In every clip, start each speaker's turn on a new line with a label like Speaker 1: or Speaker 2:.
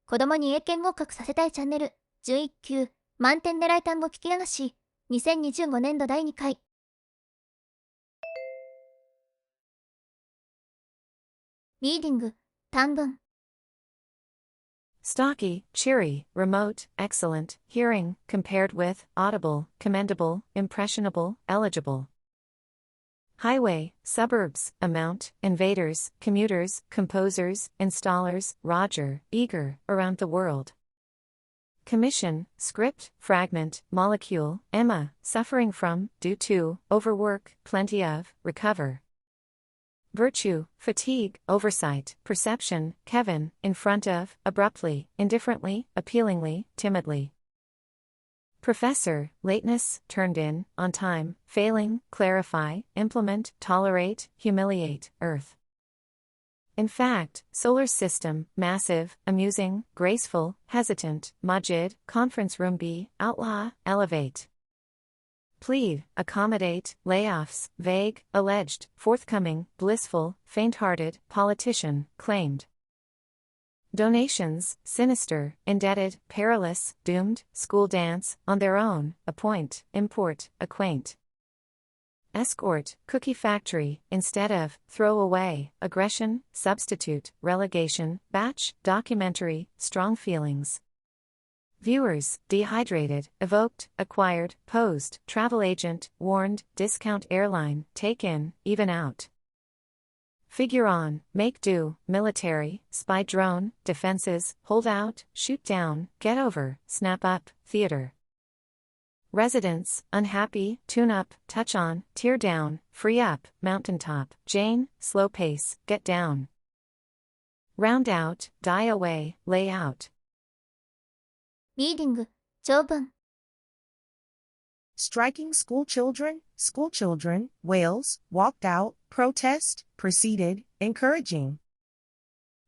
Speaker 1: 子供に英検合格させたいチャンネル、準1級、満点狙い単語聞き流し、2025年度第2回。リーディング、短文。
Speaker 2: Stocky, cheery, remote, excellent, hearing, compared with, audible, commendable, impressionable, eligible. Highway, suburbs, amount, invaders, commuters, composers, installers, Roger, eager, around the world. Commission, script, fragment, molecule, Emma, suffering from, due to, overwork, plenty of, recover. Virtue, fatigue, oversight, perception, Kevin, in front of, abruptly, indifferently, appealingly, timidly. Professor, lateness, turned in, on time, failing, clarify, implement, tolerate, humiliate, earth. In fact, solar system, massive, amusing, graceful, hesitant, Majid, conference room B, outlaw, elevate. Plead, accommodate, layoffs, vague, alleged, forthcoming, blissful, faint-hearted, politician, claimed. Donations, sinister, indebted, perilous, doomed, school dance, on their own, appoint, import, acquaint. Escort, cookie factory, instead of, throw away, aggression, substitute, relegation, batch, documentary, strong feelings. Viewers, dehydrated, evoked, acquired, posed, travel agent, warned, discount airline, take in, even out. Figure on, make do, military, spy drone, defenses, hold out, shoot down, get over, snap up, theater. Residents, unhappy, tune up, touch on, tear down, free up, mountaintop, Jane, slow pace, get down. Round out, die away, lay out.
Speaker 1: リーディング、長文。
Speaker 3: Striking schoolchildren, Wales, walked out, protest, proceeded, encouraging.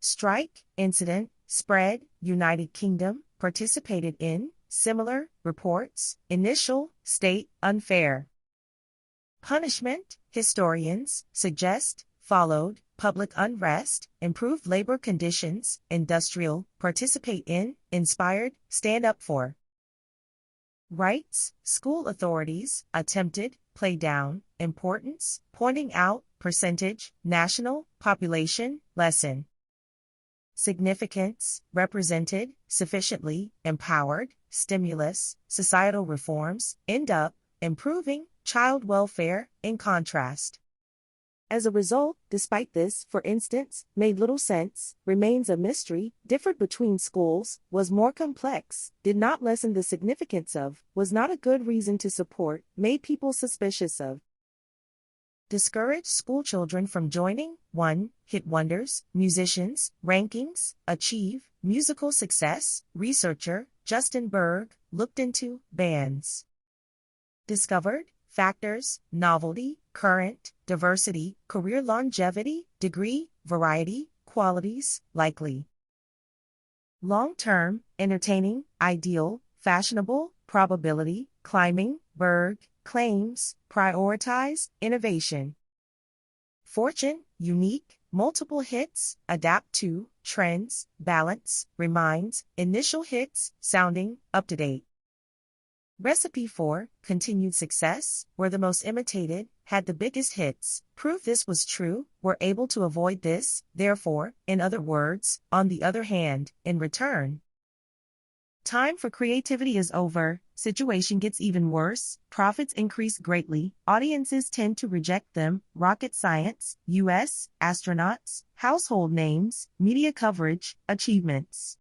Speaker 3: Strike, incident, spread, United Kingdom, participated in, similar, reports, initial, state, unfair. Punishment, historians, suggest, followed, public unrest, improved labor conditions, industrial, participate in, inspired, stand up for. Rights, school authorities, attempted, play down, importance, pointing out, percentage, national, population, lesson. Significance, represented, sufficiently, empowered, stimulus, societal reforms, end up, improving, child welfare, in contrast. As a result, despite this, for instance, made little sense, remains a mystery, differed between schools, was more complex, did not lessen the significance of, was not a good reason to support, made people suspicious of. Discouraged schoolchildren from joining, 1. Hit wonders, musicians, rankings, achieve, musical success, researcher, Justin Berg, looked into, bands. Discovered, factors, novelty, current, diversity, career longevity, degree, variety, qualities, likely. Long-term, entertaining, ideal, fashionable, probability, climbing, Berg, claims, prioritize, innovation. Fortune, unique, multiple hits, adapt to, trends, balance, reminds, initial hits, sounding, up-to-date. Recipe for, continued success, were the most imitated, had the biggest hits, prove this was true, were able to avoid this, therefore, in other words, on the other hand, in return. Time for creativity is over, situation gets even worse, profits increase greatly, audiences tend to reject them, rocket science, U.S., astronauts, household names, media coverage, achievements.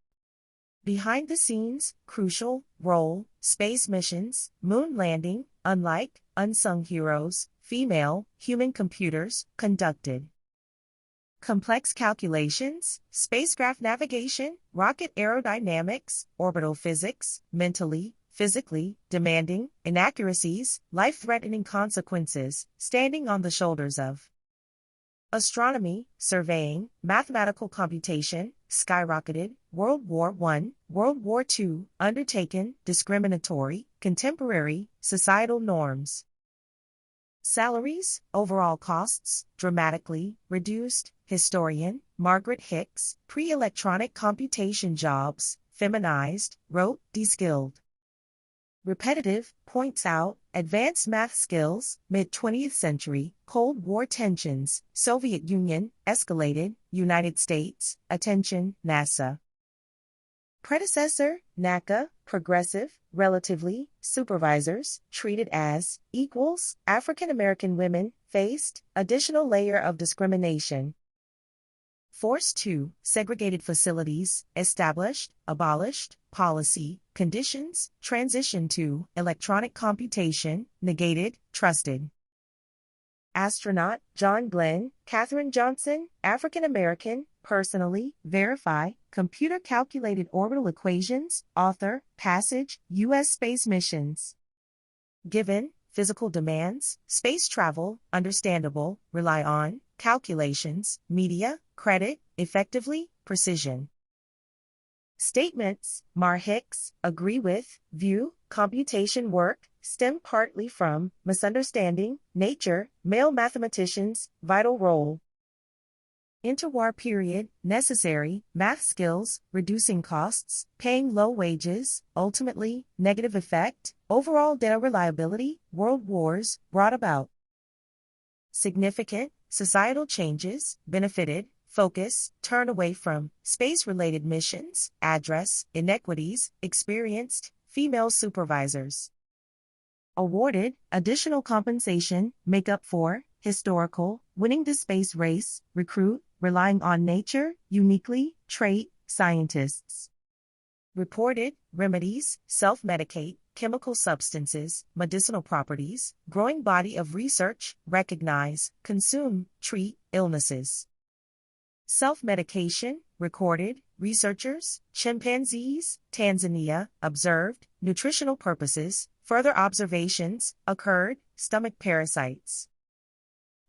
Speaker 3: Behind the scenes, crucial, role, space missions, moon landing, unlike, unsung heroes, female, human computers, conducted. Complex calculations, spacecraft navigation, rocket aerodynamics, orbital physics, mentally, physically, demanding, inaccuracies, life-threatening consequences, standing on the shoulders of. Astronomy, surveying, mathematical computation, skyrocketed, World War I, World War II, undertaken, discriminatory, contemporary, societal norms. Salaries, overall costs, dramatically, reduced, historian, Margaret Hicks, pre-electronic computation jobs, feminized, wrote, de-skilled. Repetitive, points out, advanced math skills, mid-20th century, Cold War tensions, Soviet Union, escalated, United States, attention, NASA. Predecessor, NACA, progressive, relatively, supervisors, treated as, equals, African American women, faced, additional layer of discrimination. Force 2, segregated facilities, established, abolished, policy, conditions, transition to, electronic computation, negated, trusted. Astronaut, John Glenn, Katherine Johnson, African American, personally, verify, computer calculated orbital equations, author, passage, U.S. space missions. Given, physical demands, space travel, understandable, rely on, calculations, media, credit, effectively, precision. Statements, Mar Hicks, agree with, view, computation work, stem partly from, misunderstanding, nature, male mathematicians, vital role. Interwar period, necessary, math skills, reducing costs, paying low wages, ultimately, negative effect, overall data reliability, world wars, brought about. Significant, societal changes, benefited, focus, turn away from, space-related missions, address, inequities, experienced, female supervisors. Awarded, additional compensation, make up for, historical, winning the space race, recruit, relying on nature, uniquely, trait, scientists. Reported, remedies, self-medicate, chemical substances, medicinal properties, growing body of research, recognize, consume, treat, illnesses. Self-medication, recorded, researchers, chimpanzees, Tanzania, observed, nutritional purposes, further observations, occurred, stomach parasites.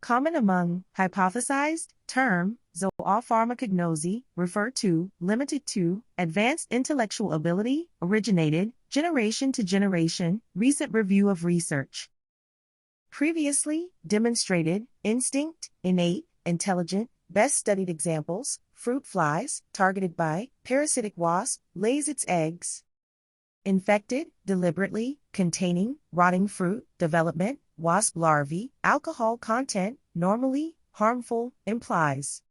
Speaker 3: Common among, hypothesized, term, zoopharmacognosy, refer to, limited to, advanced intellectual ability, originated, generation to generation, recent review of research. Previously, demonstrated, instinct, innate, intelligent, best studied examples, fruit flies, targeted by, parasitic wasp, lays its eggs. Infected, deliberately, containing, rotting fruit, development, wasp larvae, alcohol content, normally, harmful, implies.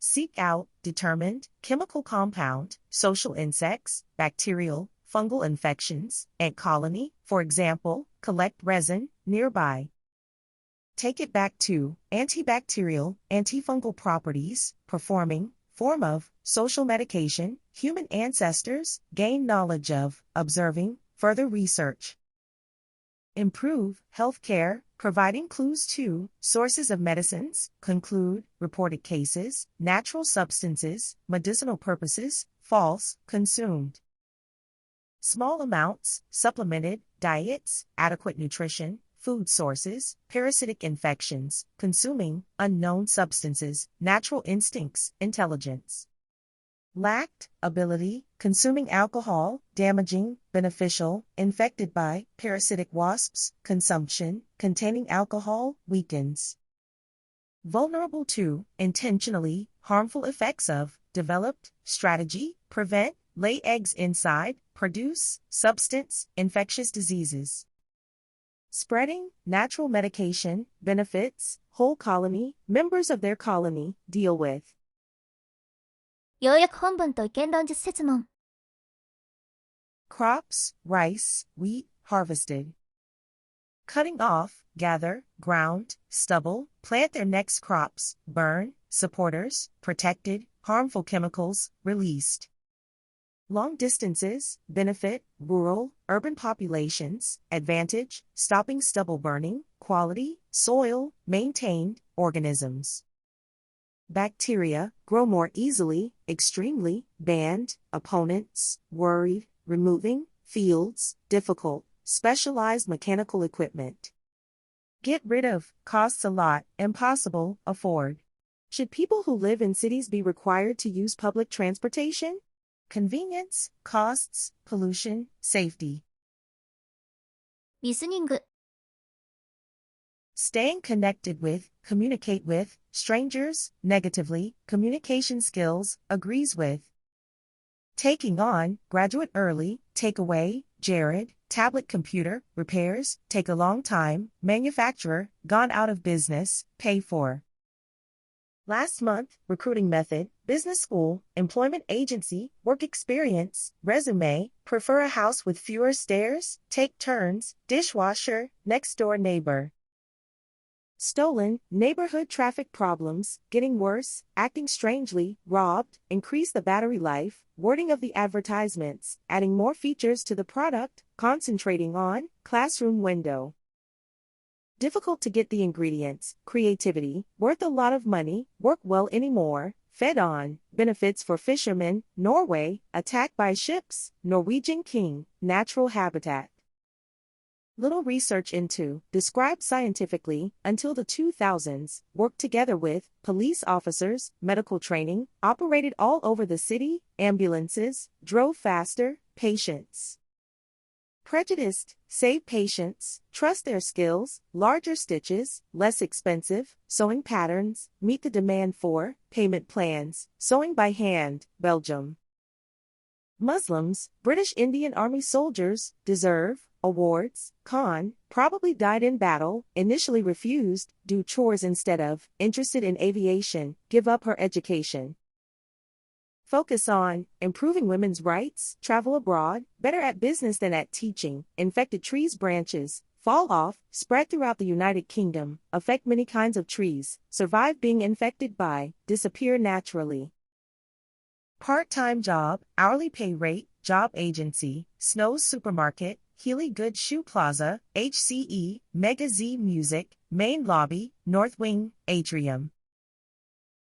Speaker 3: Seek out, determined, chemical compound, social insects, bacterial, fungal infections, ant colony, for example, collect resin, nearby. Take it back to, antibacterial, antifungal properties, performing, form of, social medication, human ancestors, gain knowledge of, observing, further research. Improve, healthcare, providing clues to, sources of medicines, conclude, reported cases, natural substances, medicinal purposes, false, consumed. Small amounts, supplemented, diets, adequate nutrition, food sources, parasitic infections, consuming, unknown substances, natural instincts, intelligence. Lacked, ability, consuming alcohol, damaging, beneficial, infected by, parasitic wasps, consumption, containing alcohol, weakens. Vulnerable to, intentionally, harmful effects of, developed, strategy, prevent, lay eggs inside, produce, substance, infectious diseases. Spreading, natural medication, benefits, whole colony, members of their colony, deal with.
Speaker 1: 要約本文と意見論述設問。
Speaker 3: Crops, rice, wheat, harvested. Cutting off, gather, ground, stubble, plant their next crops, burn, supporters, protected, harmful chemicals, released. Long distances, benefit, rural, urban populations, advantage, stopping stubble burning, quality, soil, maintained, organisms. Bacteria, grow more easily, extremely, banned, opponents, worried, removing, fields, difficult, specialized mechanical equipment. Get rid of, costs a lot, impossible, afford. Should people who live in cities be required to use public transportation? Convenience, costs, pollution, safety.
Speaker 1: リスニング
Speaker 3: staying connected with, communicate with, strangers, negatively, communication skills, agrees with. Taking on, graduate early, take away, Jared, tablet computer, repairs, take a long time, manufacturer, gone out of business, pay for. Last month, recruiting method, business school, employment agency, work experience, resume, prefer a house with fewer stairs, take turns, dishwasher, next door neighbor. Stolen, neighborhood traffic problems, getting worse, acting strangely, robbed, increase the battery life, wording of the advertisements, adding more features to the product, concentrating on, classroom window. Difficult to get the ingredients, creativity, worth a lot of money, work well anymore, fed on, benefits for fishermen, Norway, attacked by ships, Norwegian king, natural habitat. Little research into, described scientifically, until the 2000s, worked together with, police officers, medical training, operated all over the city, ambulances, drove faster, patients. Prejudiced, save patients, trust their skills, larger stitches, less expensive, sewing patterns, meet the demand for, payment plans, sewing by hand, Belgium. Muslims, British Indian Army soldiers, deserve, awards, con, probably died in battle, initially refused, do chores instead of, interested in aviation, give up her education. Focus on, improving women's rights, travel abroad, better at business than at teaching, infected trees branches, fall off, spread throughout the United Kingdom, affect many kinds of trees, survive being infected by, disappear naturally. Part-time job, hourly pay rate, job agency, Snow's Supermarket, Healy Goods Shoe Plaza, HCE, Mega Z Music, Main Lobby, North Wing, Atrium.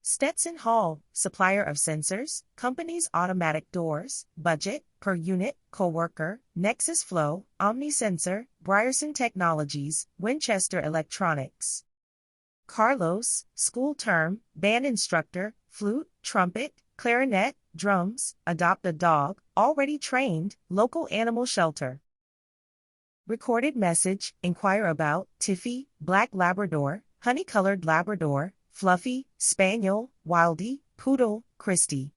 Speaker 3: Stetson Hall, supplier of sensors, company's automatic doors, budget, per unit, coworker, Nexus Flow, OmniSensor, Brierson Technologies, Winchester Electronics. Carlos, school term, band instructor, flute, trumpet, clarinet, drums, adopt a dog, already trained, local animal shelter. Recorded message, inquire about, Tiffy, Black Labrador, Honey-colored Labrador, Fluffy, Spaniel, Wildy, Poodle, Christy.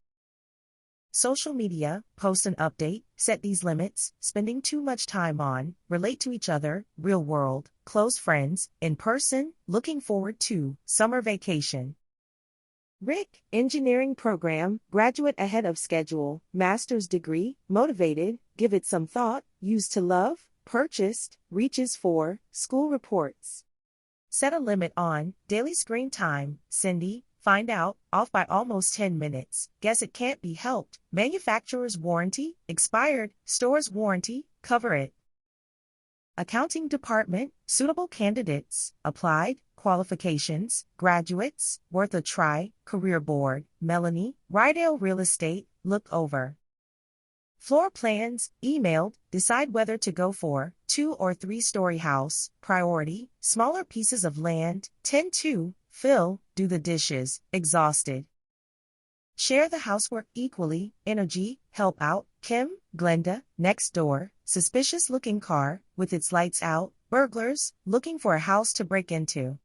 Speaker 3: Social media, post an update, set these limits, spending too much time on, relate to each other, real world, close friends, in person, looking forward to, summer vacation. Rick, engineering program, graduate ahead of schedule, master's degree, motivated, give it some thought, used to love, purchased, reaches for, school reports. Set a limit on, daily screen time, Cindy, find out, off by almost 10 minutes, guess it can't be helped, manufacturer's warranty, expired, store's warranty, cover it. Accounting department, suitable candidates, applied, qualifications, graduates, worth a try, career board, Melanie, Rydale Real Estate, look over. Floor plans, emailed, decide whether to go for 2 or 3-story house, priority, smaller pieces of land, 10-2, fill, do the dishes, exhausted. Share the housework equally, energy, help out, Kim, Glenda, next door, suspicious looking car, with its lights out, burglars, looking for a house to break into.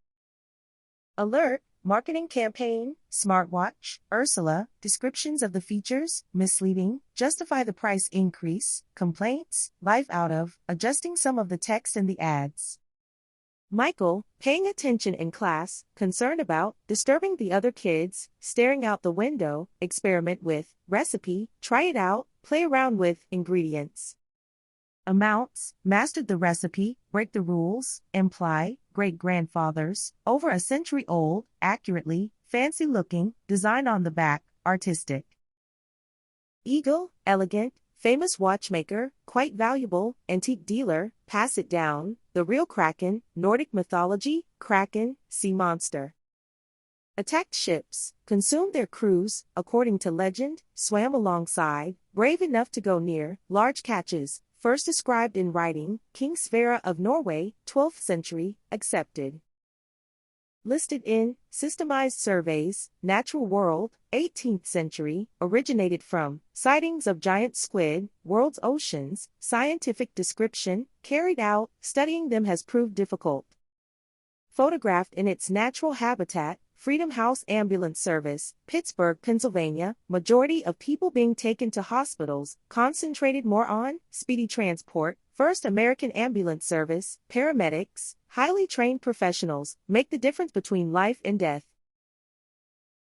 Speaker 3: Alert, marketing campaign, smartwatch, Ursula, descriptions of the features, misleading, justify the price increase, complaints, life out of, adjusting some of the text in the ads. Michael, paying attention in class, concerned about, disturbing the other kids, staring out the window, experiment with, recipe, try it out, play around with, ingredients. Amounts, mastered the recipe, break the rules, imply, great-grandfathers, over a century old, accurately, fancy-looking, design on the back, artistic. Eagle, elegant, famous watchmaker, quite valuable, antique dealer, pass it down, the real Kraken, Nordic mythology, Kraken, sea monster. Attacked ships, consumed their crews, according to legend, swam alongside, brave enough to go near, large catches, first described in writing, King Sverre of Norway, 12th century, accepted. Listed in, Systemized Surveys, Natural World, 18th century, originated from, sightings of giant squid, world's oceans, scientific description, carried out, studying them has proved difficult. photographed in its natural habitat, Freedom House Ambulance Service, Pittsburgh, Pennsylvania, majority of people being taken to hospitals, concentrated more on speedy transport, First American Ambulance Service, paramedics, highly trained professionals, make the difference between life and death.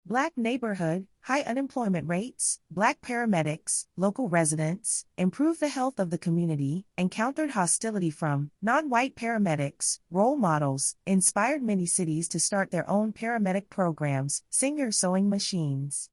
Speaker 3: Black neighborhood, high unemployment rates, black paramedics, local residents, improved the health of the community, encountered hostility from non-white paramedics, role models, inspired many cities to start their own paramedic programs, Singer sewing machines.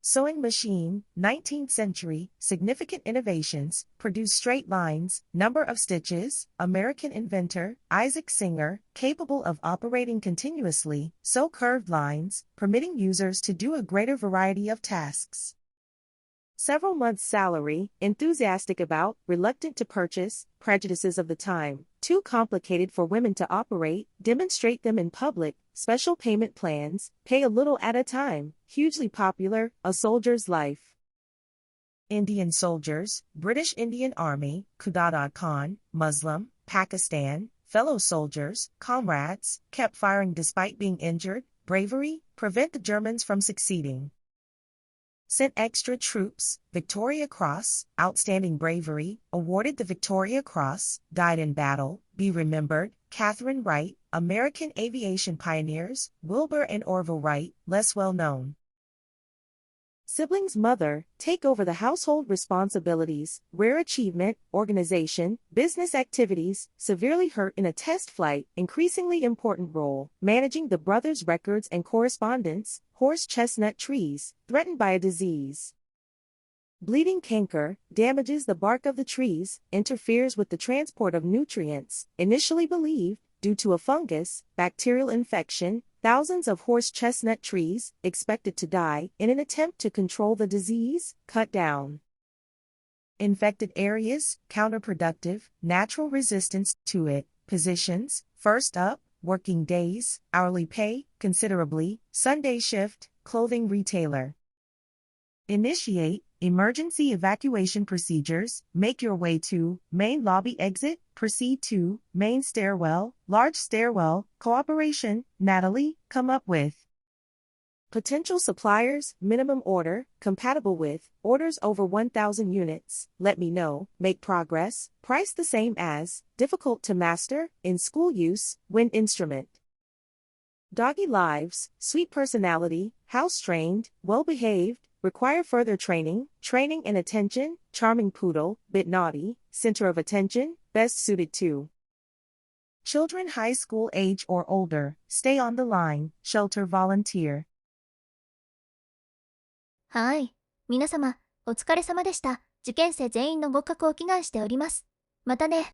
Speaker 3: Sewing machine, 19th century, significant innovations, produce straight lines, number of stitches, American inventor, Isaac Singer, capable of operating continuously, sew curved lines, permitting users to do a greater variety of tasks. Several months' salary, enthusiastic about, reluctant to purchase, prejudices of the time, too complicated for women to operate, demonstrate them in public, special payment plans, pay a little at a time, hugely popular, a soldier's life. Indian soldiers, British Indian Army, Qudat Khan, Muslim, Pakistan, fellow soldiers, comrades, kept firing despite being injured, bravery, prevent the Germans from succeeding. Sent extra troops, Victoria Cross, outstanding bravery, awarded the Victoria Cross, died in battle, be remembered, Catherine Wright, American aviation pioneers, Wilbur and Orville Wright, less well known. Siblings mother, take over the household responsibilities, rare achievement, organization, business activities, severely hurt in a test flight, increasingly important role, managing the brother's records and correspondence, horse chestnut trees, threatened by a disease. Bleeding canker, damages the bark of the trees, interferes with the transport of nutrients, initially believed, due to a fungus, bacterial infection, thousands of horse chestnut trees, expected to die, in an attempt to control the disease, cut down. Infected areas, counterproductive, natural resistance to it, positions, first up, working days, hourly pay, considerably, Sunday shift, clothing retailer. Initiate, emergency evacuation procedures, make your way to, main lobby exit, proceed to, main stairwell, large stairwell, cooperation, Natalie, come up with. Potential suppliers, minimum order, compatible with, orders over 1,000 units, let me know, make progress, price the same as, difficult to master, in school use, wind instrument. Doggy lives, sweet personality, house trained, well behaved, require further training, training and attention, charming poodle, bit naughty, center of attention, best suited to. Children high school age or older, stay on the line, shelter volunteer.
Speaker 1: はい。皆様、お疲れ様でした。受験生全員の合格を祈願しております。またね。